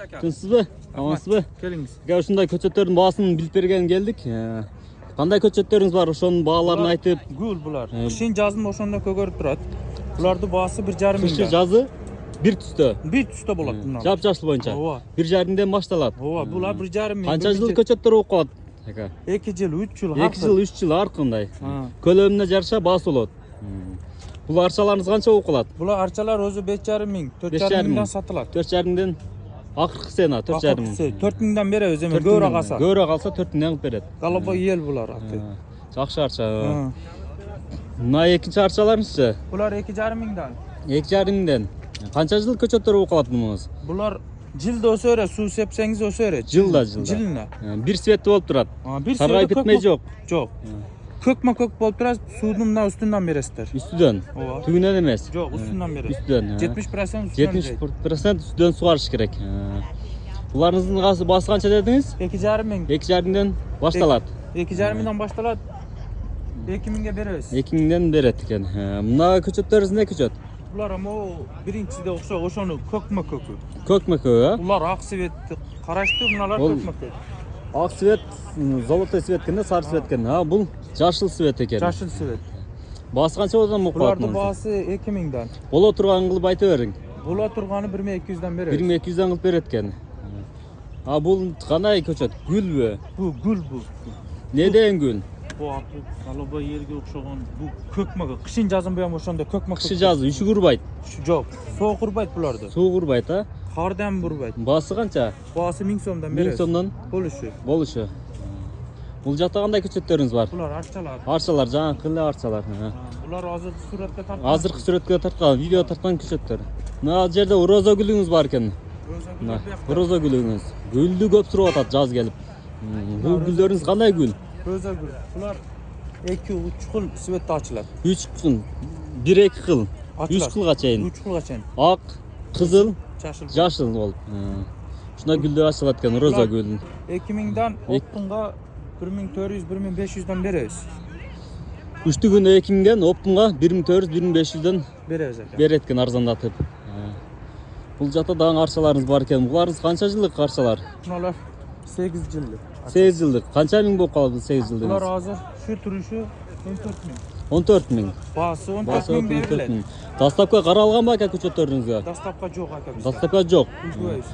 aka. Tinchsizmi? Amansizmi? Kelingiz. Aka ушундай көчөттөрдүн баасын билип берген келдик. Кандай көчөттөрүңүз бар? Ошонун бааларын айтып. Gül bular. Kışın жаздын ошондо көгөрүп турат. Булардын баасы 1,5 миң. Кышы жазы бир түстө. Bir түстө болот мына. Жап-жашыл боюнча. Ооба. 1,5 башталат. Ооба, булар 1,5 миң. Канча жыл көчөттөр болуп калат? Aka. 2 жыл, 3 жыл. 2 жыл, 3 жыл ар кандай. Ha. Көлөмүнө жараша баасы болот. Бул арчаларыңыз канча болуп калат? Булар арчалар өзү 5,5 миң, 4,5 миңден сатылат. 4,5 миңден акыркы сена 4,5 миң. 4 миңден беребиз эми көөрө калса. Көөрө калса 4 миңден кылып берет. Голубой ел булар. Жакшы арча. Мына экинчи арчаларыңызчы? Булар 2,5 миңден. 2,5 миңден. Канча жыл көчөттөр болуп калат мунуңуз? Булар жылда өсө берет, суу сепсеңиз өсө берет. Жылда. Жылына. Бир светти болуп турат. Bir Саргайып кетпей жок. Жок. Көкмө көк болуп турат, суудун мына үстүнөн бересиздер. Үстүдөн. Ооба. Түгүнөн эмес. Жок, үстүнөн берет. Үстүдөн. 70% үстүнөн. 70% үстүдөн сугарыш керек. Буларыңыздын баасы канча дедиңиз? 2,5 миң. 2,5 миңден башталат. 2,5 миңден башталат. 2 миңге беребиз. 2 миңден берет экен. Мына көчөттөрүңүз не көчөт? Булар amo биринчиде окшой, ошону көкмө көкү. Көкмө көкү, Булар ак светти карашты, мыналар көкмө көк. Ак свет, золотой свет экен, сары свет экен. Бул жашыл свет экен. Жашыл свет. Баасы канча болсун болуп калат? Булардын баасы 2 миңден. Боло турган кылып айта бериң. Була турганы 1,200ден беребиз. 1,200ден кылып берет экен. Бул кандай көчөт? Гүлбү? Бу гүл бу. Не деген гүл? Бу голубой елге окшогон бу көкмө көк. Кышын жазын буям ошондо көкмө көк. Кышы жазы үшүк урбайт. Жок, соок урбайт буларды. Суук урбайт, Кардам урбайт. Баасы канча? Баасы 1000 сомдон 1000 беребиз. сомдон болушу. Бул жакта кандай көчөттөрүңүз бар? Булар арчалар. Арчалар, жаңы кылы арчалар. Булар азыркы суретке тарткан. Азыркы сүрөткө тарткан, видео тарткан көчөттөр. Мына жерде роза гүлүңүз бар экен. Роза гүлүңүз. Гүлдү көп туруп атат жаз келип. Бул гүлдөрүңүз кандай гүл? Роза гүл. Булар 2-3 кыл светте ачылат. 3 кыл, 1-2 кыл, 3 кылга чейин. 3 кылга чейин. Ак, кызыл, Жашыл. жашыл болуп. Ушундай гүлдөр ачылат экен, роза гүл. 2 миңден оптунга 1400-1500ден беребиз. Үштүгүнө 2 миңден, оптунга 1400-1500ден Беребиз экен. берет экен арзандатып. Бул жакта дагы арчаларыңыз бар экен. Буларыңыз канча жылдык арчалар? Мыналар 8 жылдык. 8 жылдык. Канча миң болуп калды 8 жылдык? Булар азыр şu турушу 14 миң. 14 миң. Баасы 14 миң берилет. Дастапка каралганбы ака көчөттөрүңүзгө? Дастапка жок ака. Дастапка жок. Үлгүбөйбүз.